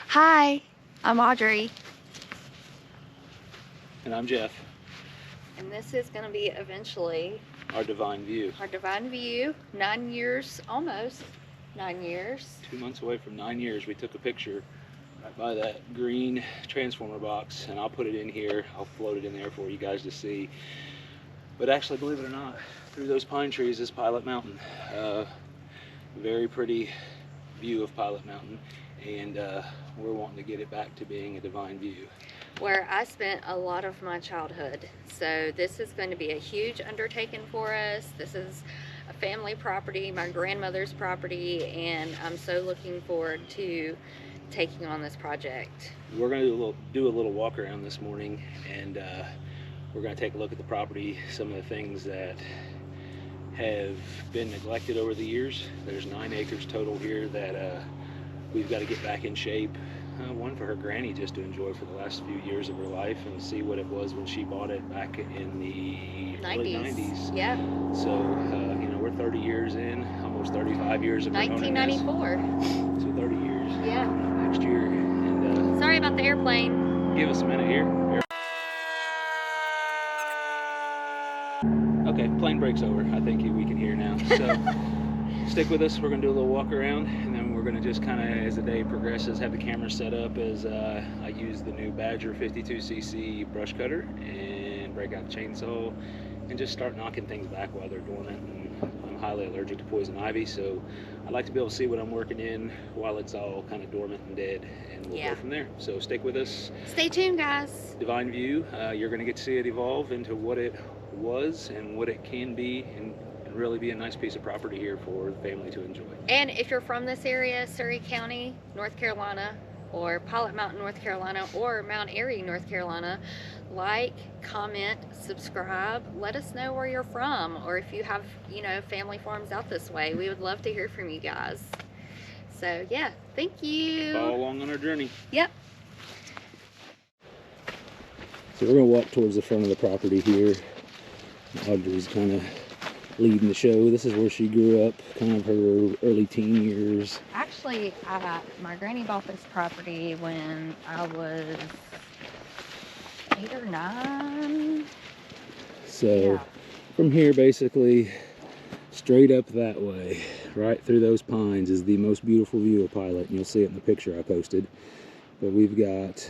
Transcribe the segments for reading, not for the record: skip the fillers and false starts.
Hi, I'm Audrey. And I'm Jeff. And this is going to be eventually Our Divine View. our Divine View. 9 years, almost 9 years. 2 months away from 9 years. We took a picture right by that green transformer box, and I'll put it in here. I'll float it in there for you guys to see. But actually, believe it or not, through those pine trees is Pilot Mountain. Very pretty view of Pilot Mountain, and we're wanting to get it back to being a divine view. Where I spent a lot of my childhood. So this is going to be a huge undertaking for us. This is a family property, my grandmother's property, and I'm so looking forward to taking on this project. We're going to do a little walk around this morning, and we're going to take a look at the property, some of the things that have been neglected over the years. There's 9 acres total here that we've got to get back in shape. One for her granny just to enjoy for the last few years of her life and see what it was when she bought it back in the early 90s. Yeah. So, you know, we're 30 years in, almost 35 years of 1994. So 30 years. Yeah. Next year. And sorry about the airplane. Give us a minute here. Okay, plane break's over. I think we can hear now. So stick with us. We're going to do a little walk around, and then we're going to just kind of, as the day progresses, have the camera set up as I use the new Badger 52cc brush cutter and break out the chainsaw and just start knocking things back while they're dormant. And I'm highly allergic to poison ivy, so I like to be able to see what I'm working in while it's all kind of dormant and dead, and we'll go from there. So stick with us. Stay tuned, guys. Divine View. You're going to get to see it evolve into what it was and what it can be, and really be a nice piece of property here for the family to enjoy. And if you're from this area, Surry County, North Carolina, or Pilot Mountain, North Carolina, or Mount Airy, North Carolina, like, comment, subscribe, let us know where you're from, or if you have, you know, family farms out this way. We would love to hear from you guys. So yeah, thank you. Follow along on our journey. Yep. So we're going to walk towards the front of the property here. Audrey's kind of leading the show. This is where she grew up, kind of her early teen years. Actually, my granny bought this property when I was 8 or 9. So from here, basically, straight up that way, right through those pines, is the most beautiful view of Pilot, and you'll see it in the picture I posted. But we've got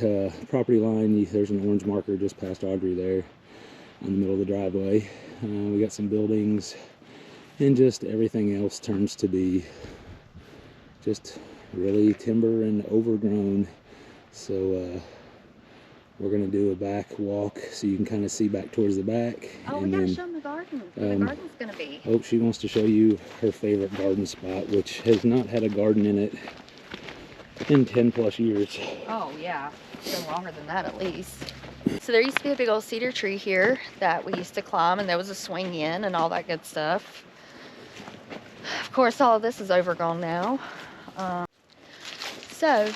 property line. There's an orange marker just past Audrey there in the middle of the driveway. We got some buildings, and just everything else turns to be just really timber and overgrown. So we're going to do a back walk so you can kind of see back towards the back. Oh, we got to show them the garden. Where the garden's going to be. Oh, she wants to show you her favorite garden spot, which has not had a garden in it in 10 plus years. Oh yeah, it's been longer than that at least. So there used to be a big old cedar tree here that we used to climb, and there was a swing in and all that good stuff. Of course, all of this is overgrown now. So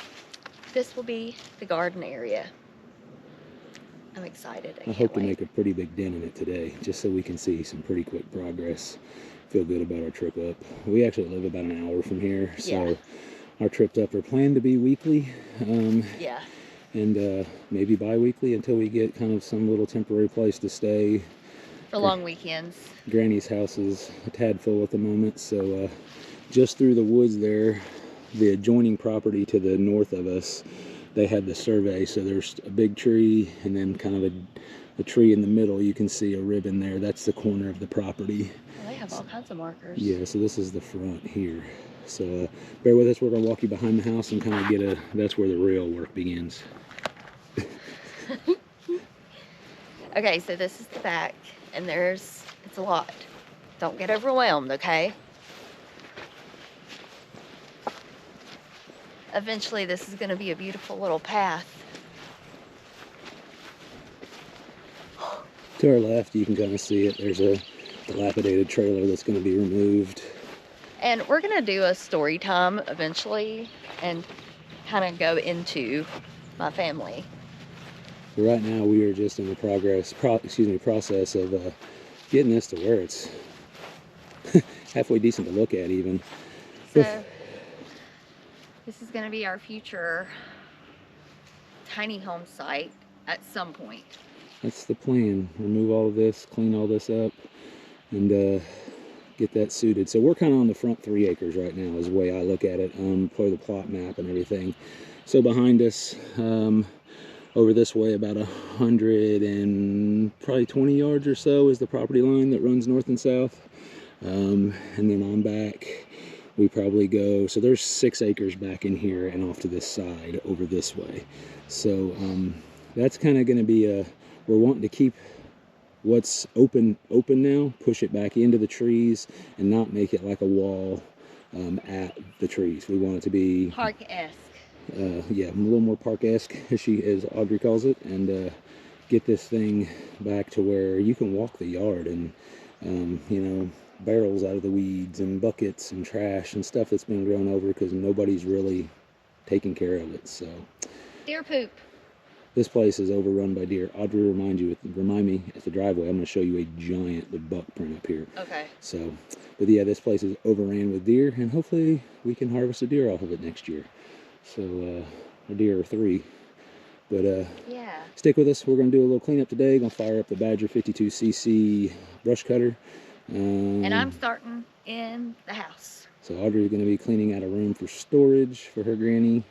this will be the garden area. I'm excited. I hope to make a pretty big dent in it today, just so we can see some pretty quick progress. Feel good about our trip up. We actually live about an hour from here, so our trips up are planned to be weekly. And maybe bi-weekly until we get kind of some little temporary place to stay. For long weekends. Granny's house is a tad full at the moment, so just through the woods there, the adjoining property to the north of us, they had the survey, so there's a big tree and then kind of a tree in the middle. You can see a ribbon there. That's the corner of the property. Well, they have all kinds of markers. Yeah, so this is the front here. So bear with us. We're going to walk you behind the house and kind of get that's where the real work begins. Okay, so this is the back, and it's a lot. Don't get overwhelmed, okay? Eventually, this is going to be a beautiful little path. To our left, you can kind of see it. There's a dilapidated trailer that's going to be removed. And we're going to do a story time eventually and kind of go into my family. Right now, we are just in the process of getting this to where it's halfway decent to look at even. So this is going to be our future tiny home site at some point. That's the plan. Remove all of this, clean all this up, and get that suited. So we're kind of on the front 3 acres right now is the way I look at it, for the plot map and everything. So behind us, over this way about 100 and probably 20 yards or so is the property line that runs north and south. And then on back, we probably go, so there's 6 acres back in here and off to this side over this way. So that's kind of going to be we're wanting to keep what's open now, push it back into the trees and not make it like a wall at the trees. We want it to be Park-esque. yeah, a little more park-esque, as Audrey calls it, and get this thing back to where you can walk the yard and you know, barrels out of the weeds and buckets and trash and stuff that's been grown over because nobody's really taking care of it. So Deer poop. this place is overrun by deer. Audrey, remind me at the driveway. I'm going to show you a giant buck print up here. Okay. So, but yeah, this place is overran with deer, and hopefully we can harvest a deer off of it next year. So a deer or 3. But yeah, stick with us. We're going to do a little cleanup today. Going to fire up the Badger 52cc brush cutter. and I'm starting in the house. So Audrey's going to be cleaning out a room for storage for her granny.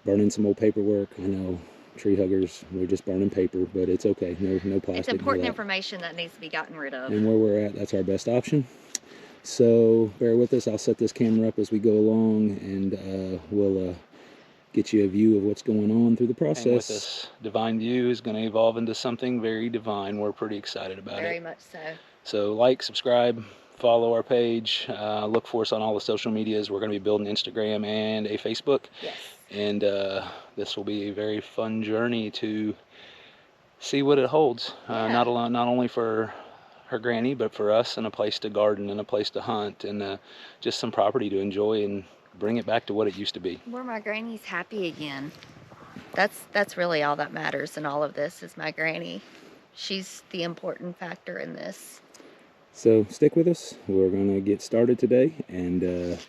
Burning some old paperwork. I know, tree huggers, we're just burning paper, but it's okay. No plastic. It's important information that needs to be gotten rid of. And where we're at, that's our best option. So bear with us. I'll set this camera up as we go along, and we'll get you a view of what's going on through the process. And with this divine view is going to evolve into something very divine. We're pretty excited about it. Very much so. So like, subscribe, follow our page, look for us on all the social medias. We're going to be building Instagram and a Facebook. Yes. And this will be a very fun journey to see what it holds. Yeah. Not only for her granny, but for us, and a place to garden and a place to hunt, and just some property to enjoy and bring it back to what it used to be. Where my granny's happy again. That's really all that matters in all of this is my granny. She's the important factor in this. So stick with us. We're going to get started today, and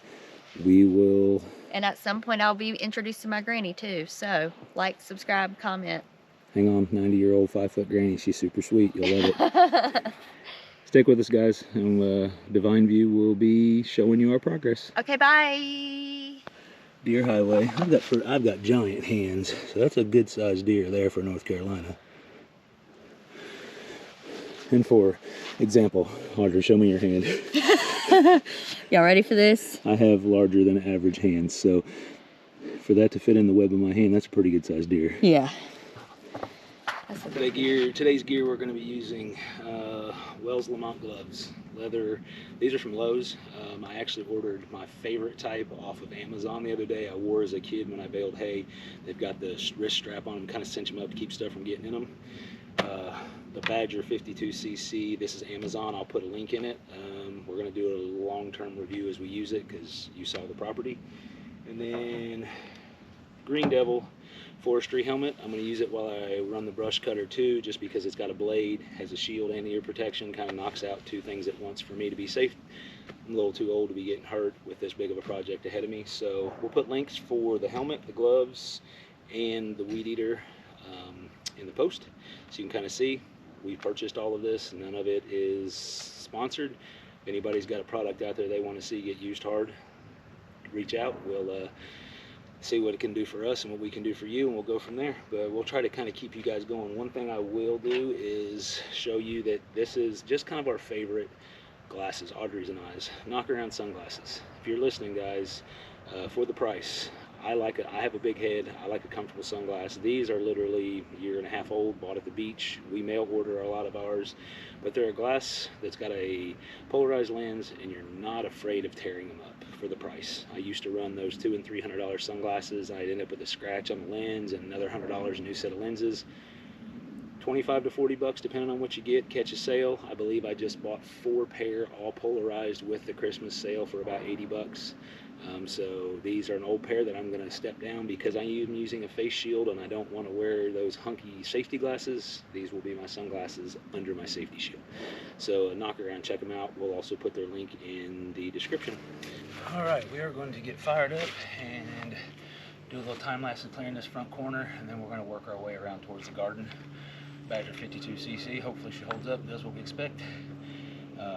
we will... And at some point I'll be introducing my granny too. So like, subscribe, comment. Hang on, 90-year-old 5-foot granny. She's super sweet. You'll love it. Stick with us, guys, and Divine View will be showing you our progress. Okay, bye. Deer highway. I've got giant hands, so that's a good sized deer there for North Carolina. And for example, Audrey, show me your hand. Y'all ready for this? I have larger than average hands, so for that to fit in the web of my hand, that's a pretty good sized deer. Yeah. Today's gear, we're going to be using Wells Lamont gloves, leather. These are from Lowe's. I actually ordered my favorite type off of Amazon the other day. I wore as a kid when I baled hay. They've got the wrist strap on them, kind of cinch them up to keep stuff from getting in them. The Badger 52cc, this is Amazon. I'll put a link in it. We're going to do a long-term review as we use it because you saw the property. And then Green Devil forestry helmet. I'm going to use it while I run the brush cutter too, just because it's got a blade, has a shield and ear protection, kind of knocks out 2 things at once for me to be safe. I'm a little too old to be getting hurt with this big of a project ahead of me. So we'll put links for the helmet, the gloves, and the weed eater in the post, so you can kind of see. We purchased all of this. None of it is sponsored. If anybody's got a product out there they want to see get used hard, reach out. We'll see what it can do for us and what we can do for you, and we'll go from there. But we'll try to kind of keep you guys going. One thing I will do is show you that this is just kind of our favorite glasses, Audrey's and I's, knock around sunglasses. If you're listening, guys, for the price, I have a big head. I like a comfortable sunglass. These are literally a year and a half old, bought at the beach. We mail order a lot of ours, but they're a glass that's got a polarized lens, and you're not afraid of tearing them up for the price. I used to run those $200 and $300 sunglasses. I'd end up with a scratch on the lens and another $100 a new set of lenses. 25 to 40 bucks depending on what you get. Catch a sale. I believe I just bought 4 pair, all polarized with the Christmas sale for about 80 bucks. So these are an old pair that I'm going to step down because I am using a face shield and I don't want to wear those hunky safety glasses. These will be my sunglasses under my safety shield. So knock around, check them out. We'll also put their link in the description. All right, we are going to get fired up and do a little time-lapse of clearing this front corner, and then we're going to work our way around towards the garden. Badger 52cc, hopefully she holds up, does what we expect.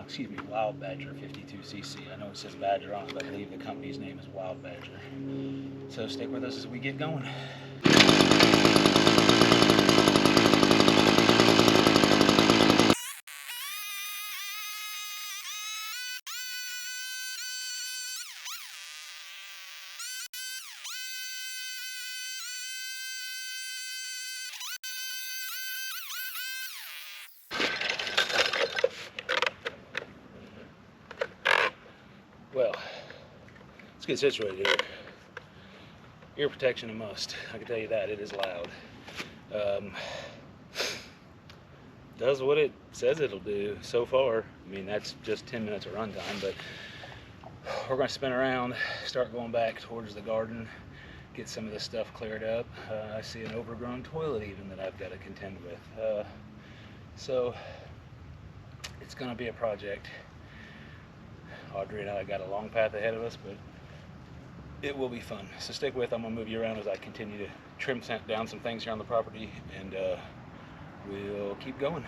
Excuse me, Wild Badger 52cc. I know it says Badger on it, but I believe the company's name is Wild Badger. So stick with us as we get going. Well, let's get situated here. Ear protection a must. I can tell you that. It is loud. Does what it says it'll do so far. I mean, that's just 10 minutes of runtime, but we're going to spin around, start going back towards the garden, get some of this stuff cleared up. I see an overgrown toilet even that I've got to contend with. So it's going to be a project. Audrey and I got a long path ahead of us, but it will be fun. So stick with. I'm going to move you around as I continue to trim down some things here on the property, and we'll keep going.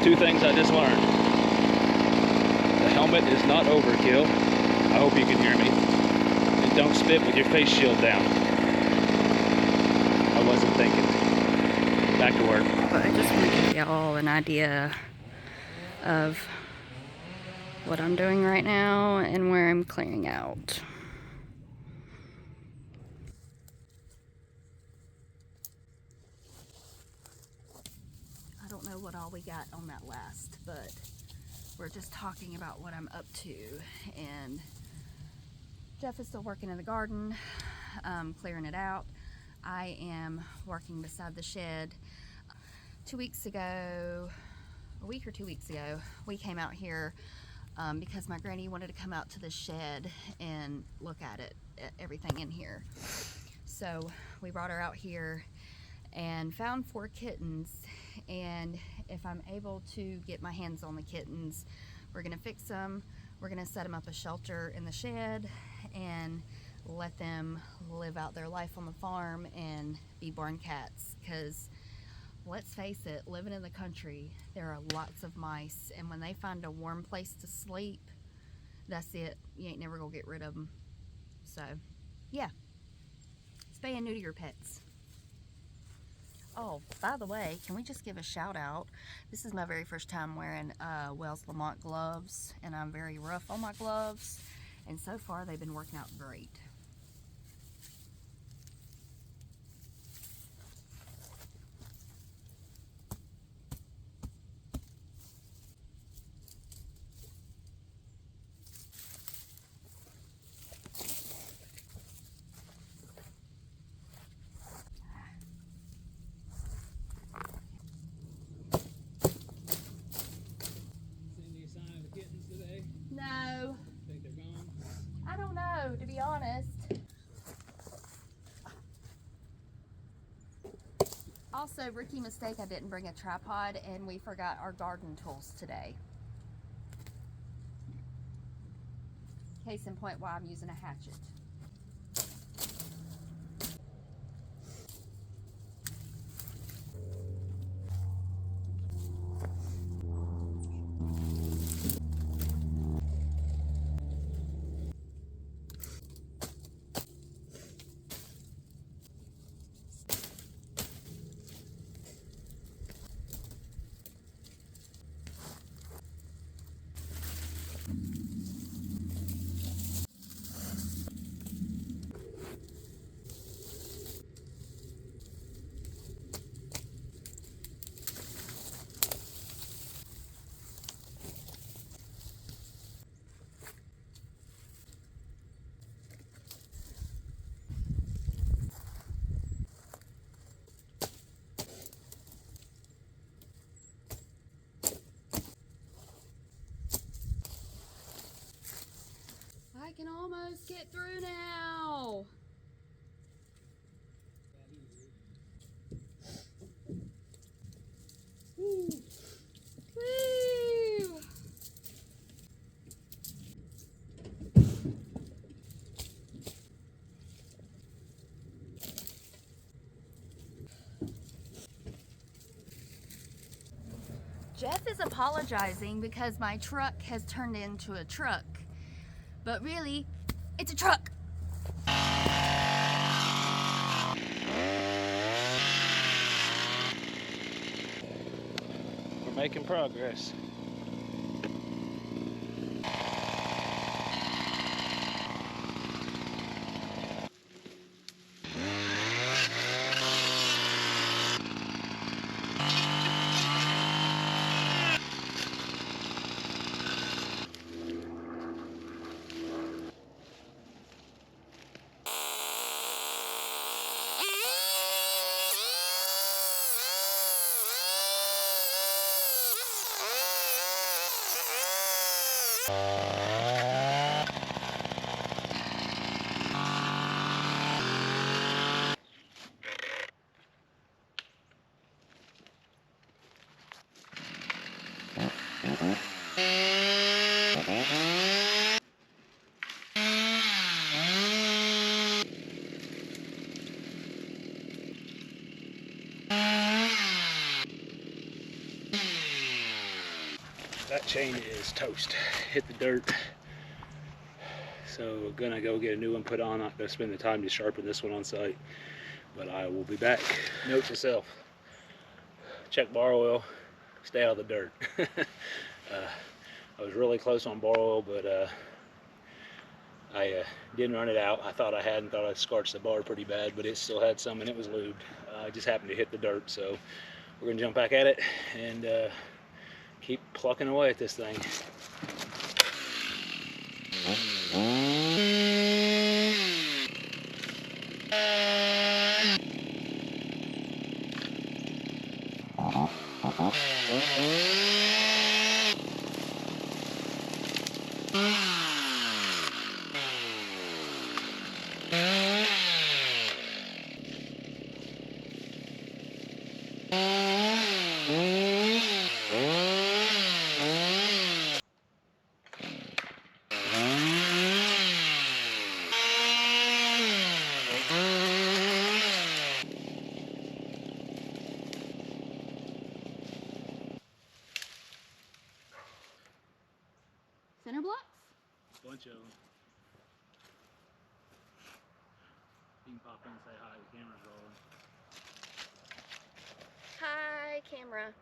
Two things I just learned. The helmet is not overkill. I hope you can hear me. And don't spit with your face shield down. I wasn't thinking. Back to work. But I just want to give y'all an idea of what I'm doing right now and where I'm clearing out. I don't know what all we got on that last, but we're just talking about what I'm up to. And Jeff is still working in the garden, clearing it out. I am working beside the shed. 2 weeks ago, a week or 2 weeks ago, we came out here because my granny wanted to come out to the shed and look at it, everything in here. So we brought her out here and found 4 kittens, and if I'm able to get my hands on the kittens, we're gonna fix them. We're gonna set them up a shelter in the shed and let them live out their life on the farm and be barn cats, because let's face it, living in the country, there are lots of mice, and when they find a warm place to sleep, that's it. You ain't never gonna get rid of them. So yeah, spay and neuter your pets. Oh, by the way, can we just give a shout out? This is my very first time wearing Wells Lamont gloves, and I'm very rough on my gloves, and so far they've been working out great. No. Think they're gone? I don't know, to be honest. Also, rookie mistake, I didn't bring a tripod, and we forgot our garden tools today. Case in point why I'm using a hatchet. almost get through now. Woo! Woo! Jeff is apologizing because my truck has turned into a truck. But really, it's a truck. We're making progress. That chain is toast. Hit the dirt. So gonna go get a new one put on. Not gonna spend the time to sharpen this one on site, but I will be back. Note to self: check bar oil, stay out of the dirt. I was really close on bar oil, but I didn't run it out. I thought I had and thought I scorched the bar pretty bad, but it still had some and it was lubed. I just happened to hit the dirt, so we're gonna jump back at it and keep plucking away at this thing. Center blocks? Bunch of them. You can pop in and say hi, the camera's rolling. Hi, camera.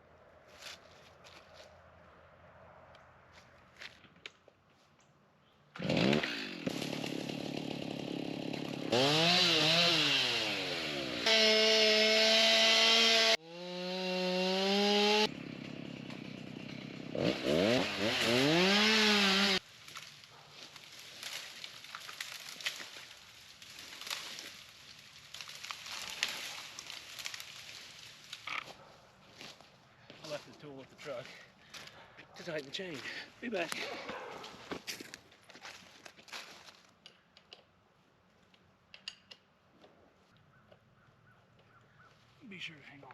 I left the tool at the truck to tighten the chain. Be back. Be sure to hang on.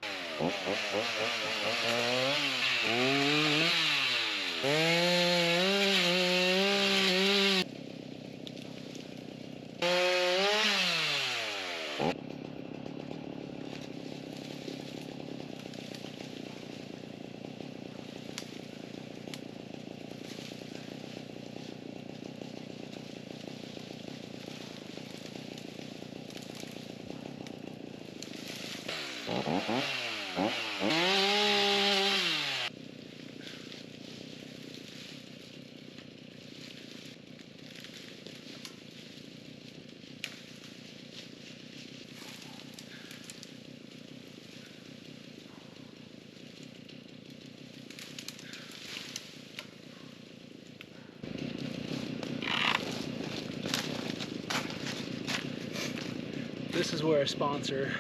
This is where a sponsor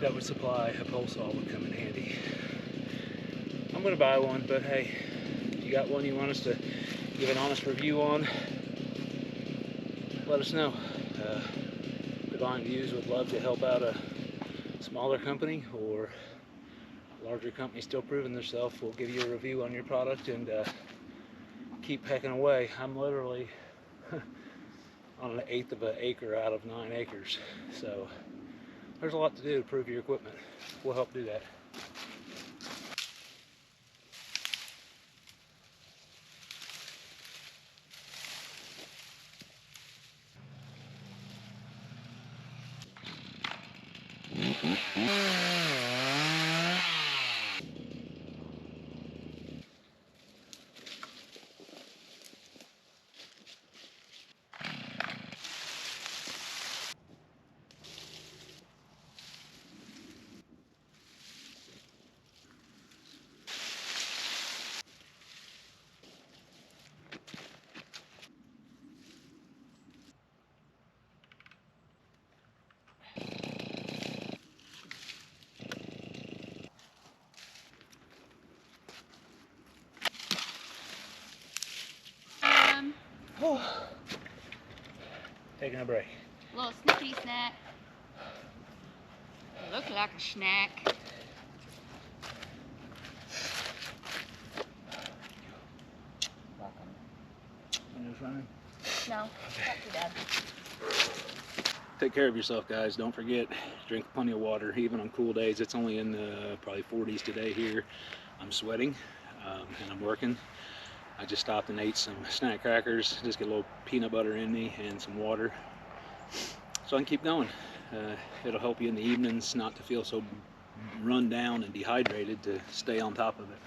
that would supply a pole saw would come in handy. I'm gonna buy one, but hey, if you got one you want us to give an honest review on, let us know. Divine Views would love to help out a smaller company or a larger company still proving themselves. We'll give you a review on your product and keep hacking away. I'm literally on an eighth of an acre out of 9 acres. So there's a lot to do to prove your equipment. We'll help do that. Taking a break. Little snickety snack. Look like a snack. Running? No, not too bad. Take care of yourself, guys. Don't forget, drink plenty of water, even on cool days. It's only in the probably 40s today here. I'm sweating and I'm working. I just stopped and ate some snack crackers, just get a little peanut butter in me and some water so I can keep going. It'll help you in the evenings not to feel so run down and dehydrated, to stay on top of it.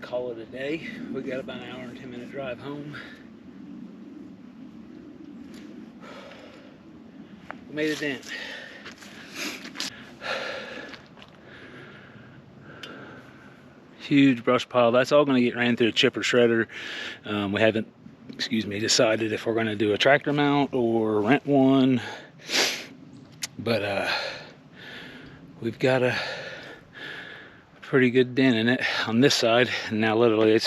call it a day. We got about an hour and 10-minute drive home. We made a dent. Huge brush pile. That's all going to get ran through a chipper shredder. We haven't, decided if we're going to do a tractor mount or rent one. But we've got a pretty good dent in it on this side. And now literally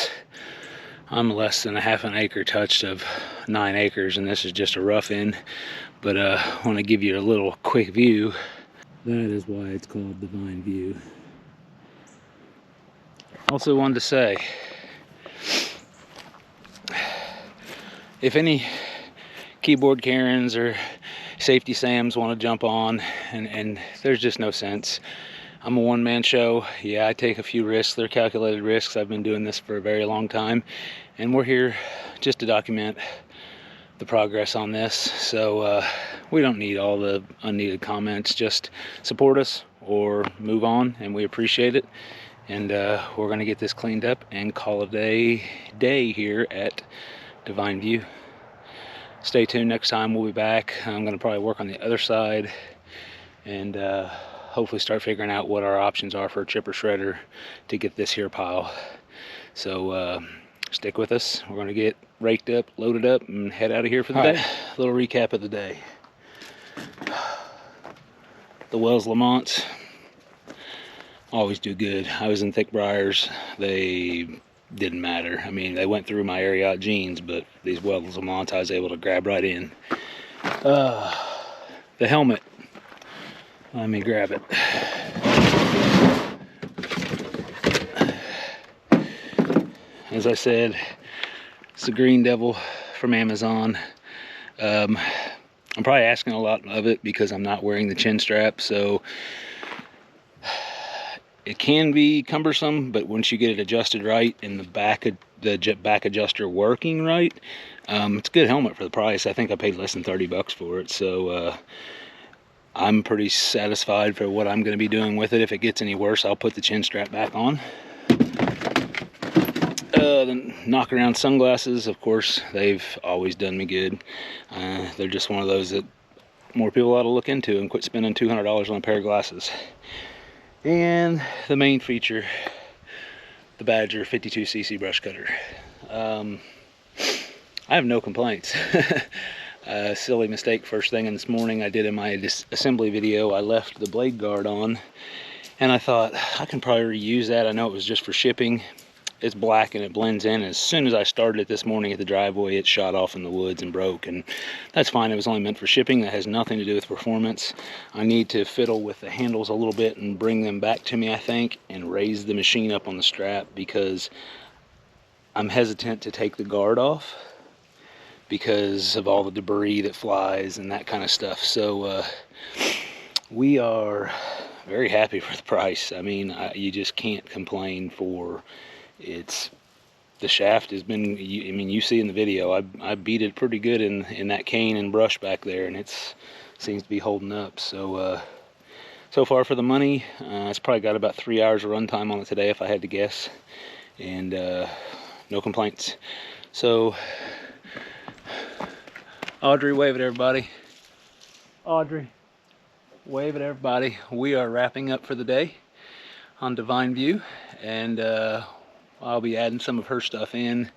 I'm less than a half an acre touched of 9 acres, and this is just a rough end. But I want to give you a little quick view. That is why it's called Divine View. Also wanted to say, if any keyboard Karens or safety Sams want to jump on, and there's just no sense. I'm a one-man show. Yeah, I take a few risks. They're calculated risks. I've been doing this for a very long time, and we're here just to document the progress on this. So we don't need all the unneeded comments. Just support us or move on, and we appreciate it. And we're going to get this cleaned up and call it a day here at Divine View. Stay tuned. Next time we'll be back. I'm going to probably work on the other side and hopefully start figuring out what our options are for a chipper shredder to get this here pile. So stick with us. We're going to get raked up, loaded up, and head out of here for the day. A little recap of the day. The Wells Lamont always do good. I was in Thick Briars. They didn't matter. I mean, they went through my Ariat jeans, but these Wells Lamont I was able to grab right in. The helmet. Let me grab it. As I said, it's the Green Devil from Amazon. I'm probably asking a lot of it because I'm not wearing the chin strap, so it can be cumbersome, but once you get it adjusted right and the back adjuster working right, it's a good helmet for the price. I think I paid less than 30 bucks for it, so I'm pretty satisfied for what I'm going to be doing with it. If it gets any worse, I'll put the chin strap back on. The knock around sunglasses, of course, they've always done me good. They're just one of those that more people ought to look into and quit spending $200 on a pair of glasses. And the main feature, the Badger 52cc brush cutter. I have no complaints. Silly mistake first thing in this morning I did in my assembly video. I left the blade guard on, and I thought I can probably reuse that. I know it was just for shipping. It's black and it blends in. As soon as I started it this morning at the driveway, it shot off in the woods and broke, and that's fine. It was only meant for shipping. That has nothing to do with performance. I need to fiddle with the handles a little bit and bring them back to me, I think, and raise the machine up on the strap, because I'm hesitant to take the guard off because of all the debris that flies and that kind of stuff. So we are very happy for the price. I mean, you just can't complain for it's. The shaft has been, I mean, you see in the video, I beat it pretty good in that cane and brush back there, and it seems to be holding up. So so far for the money, it's probably got about 3 hours of runtime on it today, if I had to guess, and no complaints. So Audrey, wave at everybody. Audrey, wave at everybody. We are wrapping up for the day on Divine View, and I'll be adding some of her stuff in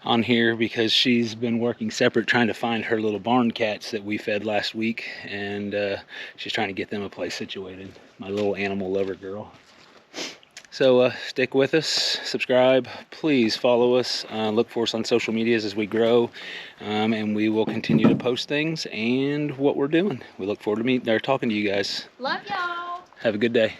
on here because she's been working separate trying to find her little barn cats that we fed last week, and she's trying to get them a place situated. My little animal lover girl. So stick with us, subscribe, please follow us, look for us on social medias as we grow, and we will continue to post things and what we're doing. We look forward to talking to you guys. Love y'all. Have a good day.